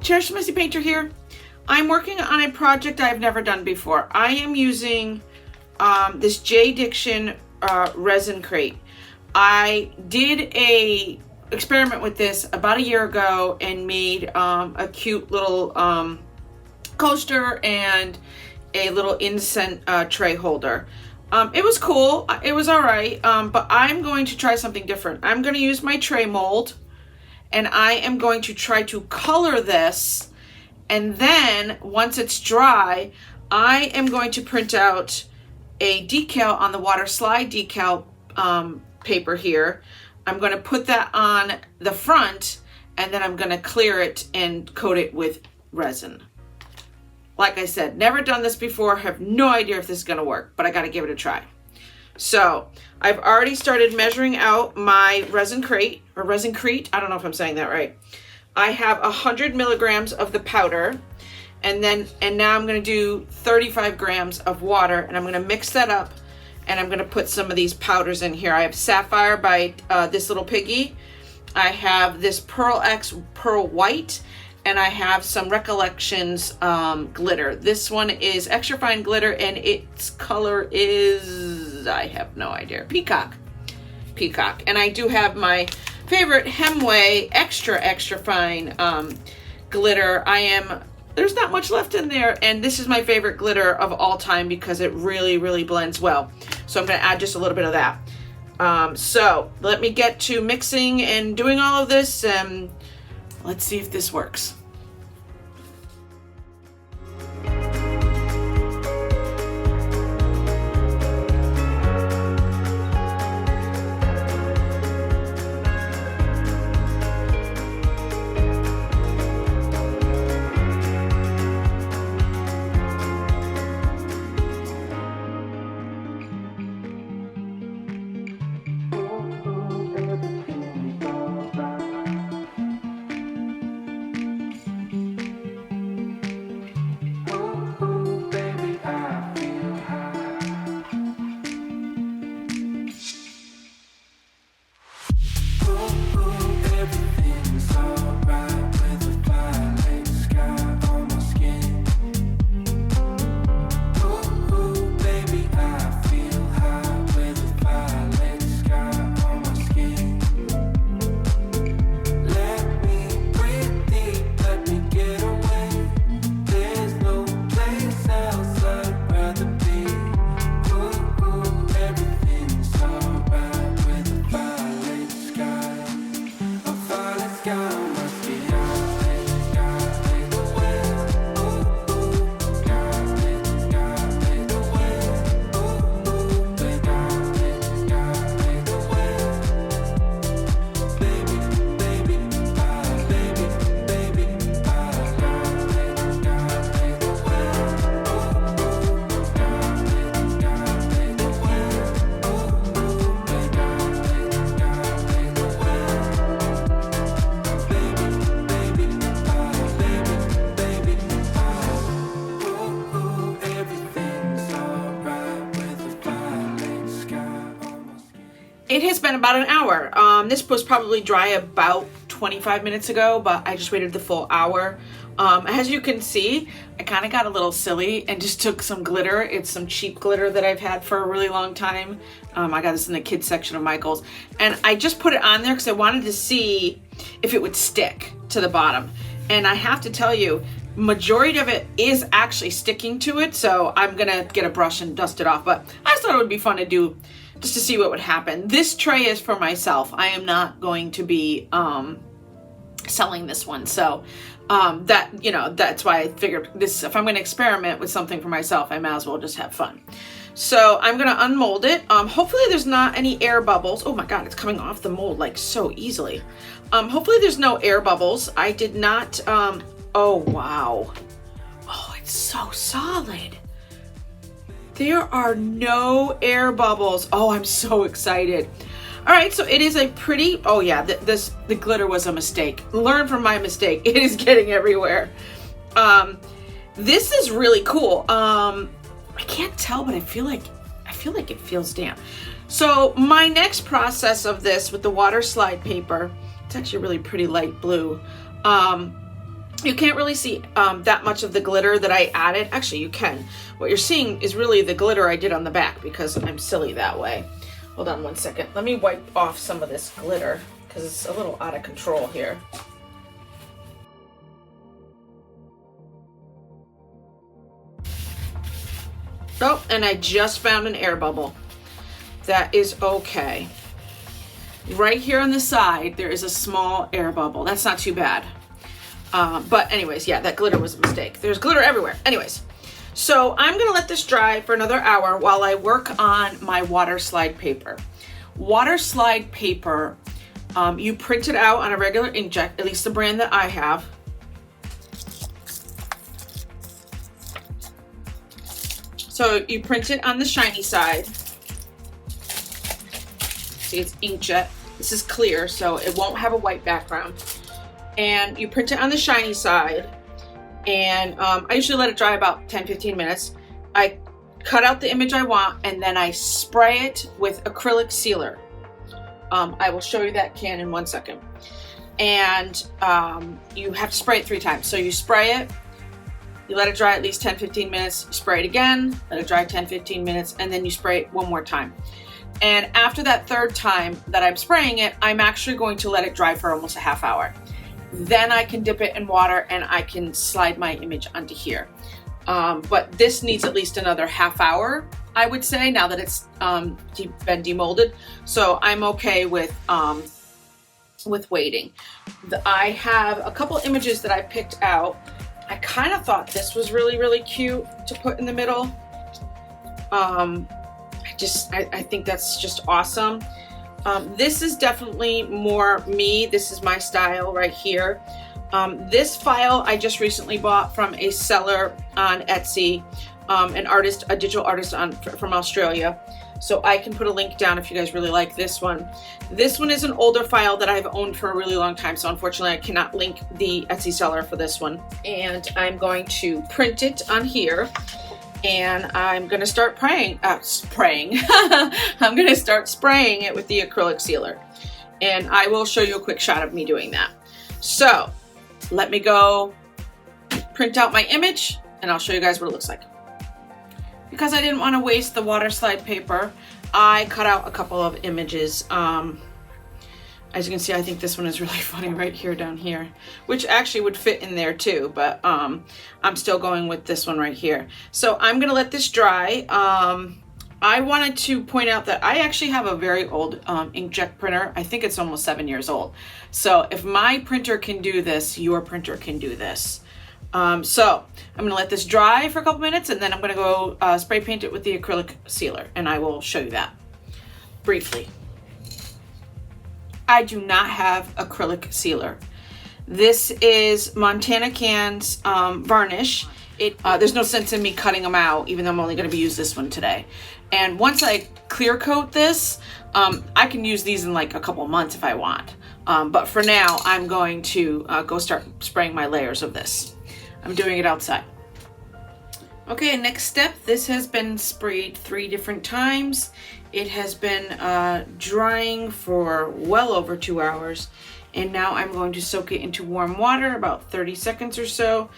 Cherish Messy Painter here. I'm working on a project I've never done before. I am using this J. Diction RESINCRETE. I did a experiment with this about a year ago and made a cute little coaster and a little incense tray holder. It was cool. It was all right, but I'm going to try something different. I'm going to use my tray mold, and I am going to try to color this, and then once it's dry, I am going to print out a decal on the WATERSLIDE decal paper here. I'm going to put that on the front, and then I'm going to clear it and coat it with resin. Like I said, never done this before, have no idea if this is going to work, but I got to give it a try. So I've already started measuring out my RESINCRETE, or RESINCRETE, I don't know if I'm saying that right. I have 100 milligrams of the powder, and now I'm going to do 35 grams of water, and I'm going to mix that up, and I'm going to put some of these powders in here. I have Sapphire by This Little Piggy. I have this Pearl X Pearl White, and I have some Recollections glitter. This one is extra fine glitter, and its color is, I have no idea, peacock. And I do have my favorite Hemway extra fine glitter. There's not much left in there, and this is my favorite glitter of all time because it really blends well. So I'm going to add just a little bit of that. So let me get to mixing and doing all of this, and let's see if this works. It has been about an hour. This was probably dry about 25 minutes ago, but I just waited the full hour. As you can see, I kind of got a little silly and just took some glitter. It's some cheap glitter that I've had for a really long time. I got this in the kids section of Michael's, and I just put it on there because I wanted to see if it would stick to the bottom. And I have to tell you, majority of it is actually sticking to it, so I'm gonna get a brush and dust it off. But I just thought it would be fun to do, just to see what would happen. This tray is for myself. I am not going to be selling this one, so that's why I figured this, if I'm going to experiment with something for myself, I might as well just have fun. So I'm going to unmold it. Hopefully there's not any air bubbles. Oh my god, it's coming off the mold like so easily. Hopefully there's no air bubbles. I did not oh wow, oh, it's so solid. There are no air bubbles. Oh, I'm so excited. All right, so it is a pretty, oh yeah, the glitter was a mistake. Learn from my mistake. It is getting everywhere. This is really cool. I can't tell, but I feel like it feels damp. So my next process of this with the WATERSLIDE paper, it's actually a really pretty light blue. You can't really see that much of the glitter that I added. Actually, you can. What you're seeing is really the glitter I did on the back because I'm silly that way. Hold on one second. Let me wipe off some of this glitter because it's a little out of control here. Oh, and I just found an air bubble. That is okay. Right here on the side, there is a small air bubble. That's not too bad. But anyways, yeah, that glitter was a mistake. There's glitter everywhere. Anyways, so I'm gonna let this dry for another hour while I work on my WATERSLIDE paper. WATERSLIDE paper, you print it out on a regular inkjet, at least the brand that I have. So you print it on the shiny side. See, it's inkjet. This is clear, so it won't have a white background. And you print it on the shiny side. And I usually let it dry about 10-15 minutes. I cut out the image I want, and then I spray it with acrylic sealer. I will show you that can in 1 second. And you have to spray it 3 times. So you spray it, you let it dry at least 10-15 minutes, you spray it again, let it dry 10-15 minutes, and then you spray it one more time. And after that 3rd time that I'm spraying it, I'm actually going to let it dry for almost a half hour. Then I can dip it in water and I can slide my image onto here. But this needs at least another half hour, I would say, now that it's been demolded. So I'm okay with waiting. I have a couple images that I picked out. I kind of thought this was really, really cute to put in the middle. I think that's just awesome. This is definitely more me. This is my style right here. This file I just recently bought from a seller on Etsy, a digital artist from Australia. So I can put a link down if you guys really like this one. This one is an older file that I've owned for a really long time, so unfortunately I cannot link the Etsy seller for this one. And I'm going to print it on here, and I'm gonna start spraying. I'm gonna start spraying it with the acrylic sealer. And I will show you a quick shot of me doing that. So let me go print out my image and I'll show you guys what it looks like. Because I didn't want to waste the WATERSLIDE paper, I cut out a couple of images. As you can see, I think this one is really funny right here down here, which actually would fit in there too, but I'm still going with this one right here. So I'm gonna let this dry. I wanted to point out that I actually have a very old inkjet printer. I think it's almost 7 years old. So if my printer can do this, your printer can do this. So I'm gonna let this dry for a couple minutes, and then I'm gonna go spray paint it with the acrylic sealer, and I will show you that briefly. I do not have acrylic sealer. This is Montana Can's varnish. There's no sense in me cutting them out, even though I'm only gonna be using this one today. And once I clear coat this, I can use these in like a couple months if I want. But for now, I'm going to go start spraying my layers of this. I'm doing it outside. Okay, next step. This has been sprayed 3 different times. It has been drying for well over 2 hours. And now I'm going to soak it into warm water, about 30 seconds or so.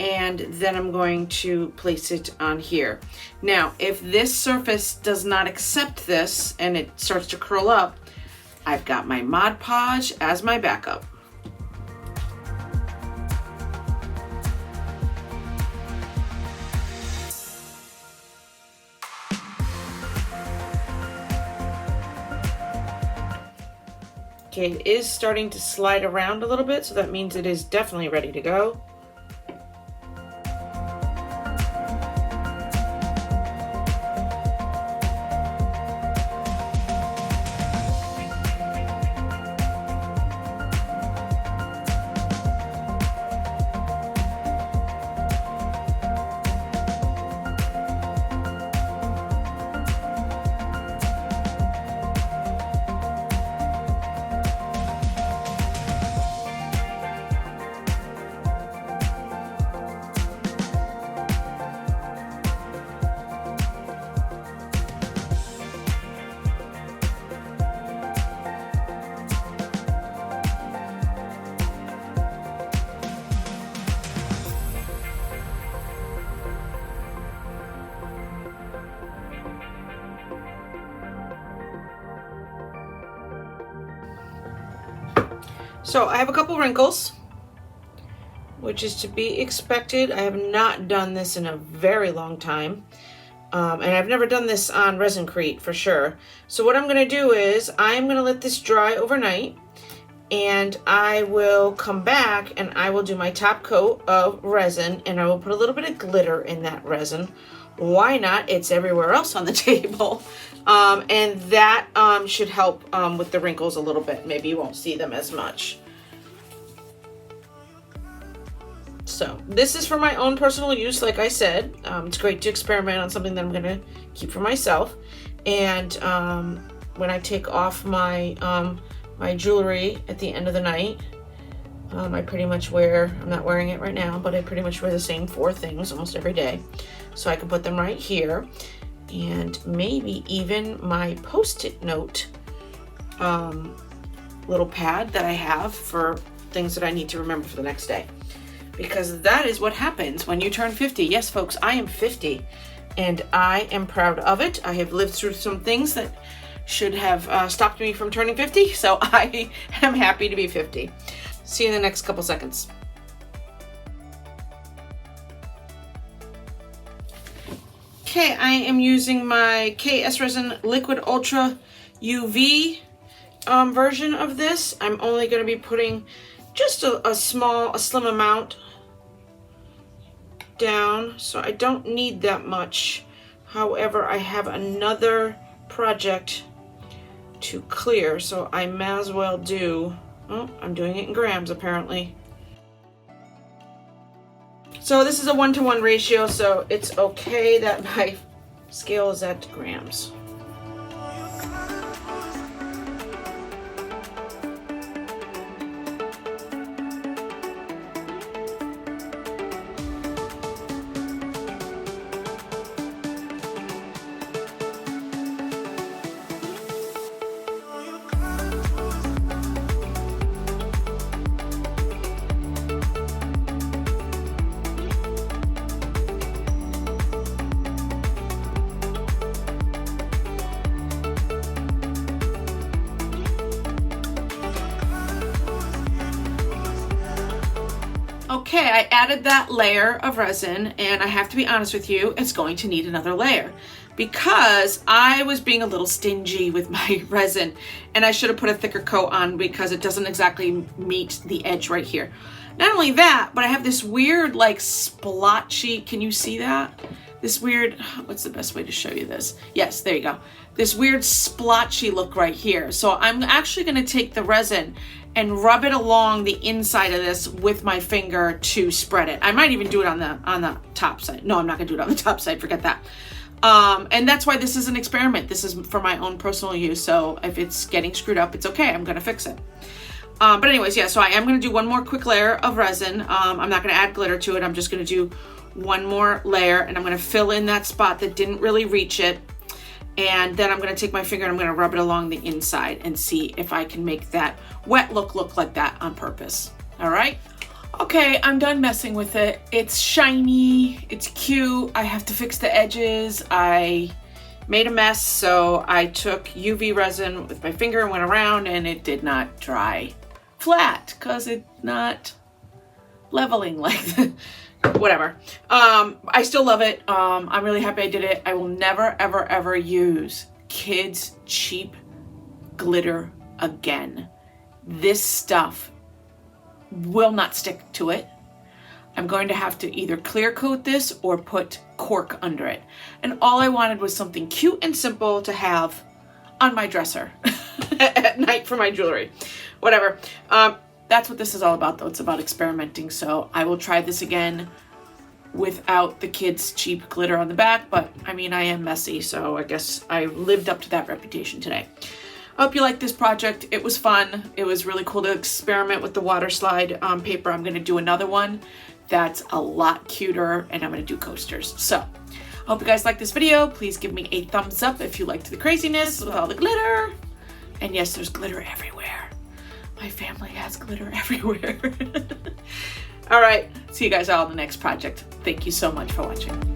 And then I'm going to place it on here. Now, if this surface does not accept this and it starts to curl up, I've got my Mod Podge as my backup. Okay, it is starting to slide around a little bit, so that means it is definitely ready to go. So I have a couple wrinkles, which is to be expected. I have not done this in a very long time. And I've never done this on RESINCRETE for sure. So what I'm gonna do is I'm gonna let this dry overnight, and I will come back and I will do my top coat of resin, and I will put a little bit of glitter in that resin. Why not? It's everywhere else on the table. And that should help with the wrinkles a little bit. Maybe you won't see them as much. So this is for my own personal use, like I said. It's great to experiment on something that I'm gonna keep for myself. And when I take off my my jewelry at the end of the night, I pretty much wear, I'm not wearing it right now, but I pretty much wear the same 4 things almost every day. So I can put them right here, and maybe even my post-it note little pad that I have for things that I need to remember for the next day. Because that is what happens when you turn 50. Yes, folks, I am 50, and I am proud of it. I have lived through some things that should have stopped me from turning 50, so I am happy to be 50. See you in the next couple seconds. Okay, I am using my KS Resin Liquid Ultra UV version of this. I'm only going to be putting just a slim amount down, so I don't need that much. However, I have another project to clear, so I may as well do, oh, I'm doing it in grams apparently. So this is a 1-to-1 ratio, so it's okay that my scale is at grams. Okay, I added that layer of resin, and I have to be honest with you, it's going to need another layer because I was being a little stingy with my resin, and I should have put a thicker coat on because it doesn't exactly meet the edge right here. Not only that, but I have this weird like splotchy, can you see that? This weird, what's the best way to show you this? Yes, there you go. This weird splotchy look right here. So I'm actually gonna take the resin and rub it along the inside of this with my finger to spread it. I might even do it on the top side. No, I'm not gonna do it on the top side, forget that. And that's why this is an experiment. This is for my own personal use. So if it's getting screwed up, it's okay, I'm gonna fix it. But anyways, yeah, so I am gonna do one more quick layer of resin. I'm not gonna add glitter to it. I'm just gonna do one more layer, and I'm gonna fill in that spot that didn't really reach it. And then I'm gonna take my finger and I'm gonna rub it along the inside and see if I can make that wet look like that on purpose. All right? Okay, I'm done messing with it. It's shiny, it's cute. I have to fix the edges. I made a mess, so I took UV resin with my finger and went around, and it did not dry flat because it's not leveling like that. Whatever. I still love it. I'm really happy I did it. I will never, ever, ever use kids' cheap glitter again. This stuff will not stick to it. I'm going to have to either clear coat this or put cork under it. And all I wanted was something cute and simple to have on my dresser at night for my jewelry. Whatever. That's what this is all about, though. It's about experimenting. So I will try this again without the kids' cheap glitter on the back. But I mean, I am messy, so I guess I lived up to that reputation today. I hope you liked this project. It was fun. It was really cool to experiment with the water slide paper. I'm going to do another one that's a lot cuter, and I'm going to do coasters. So I hope you guys liked this video. Please give me a thumbs up if you liked the craziness with all the glitter. And yes, there's glitter everywhere. My family has glitter everywhere. All right, see you guys all in the next project. Thank you so much for watching.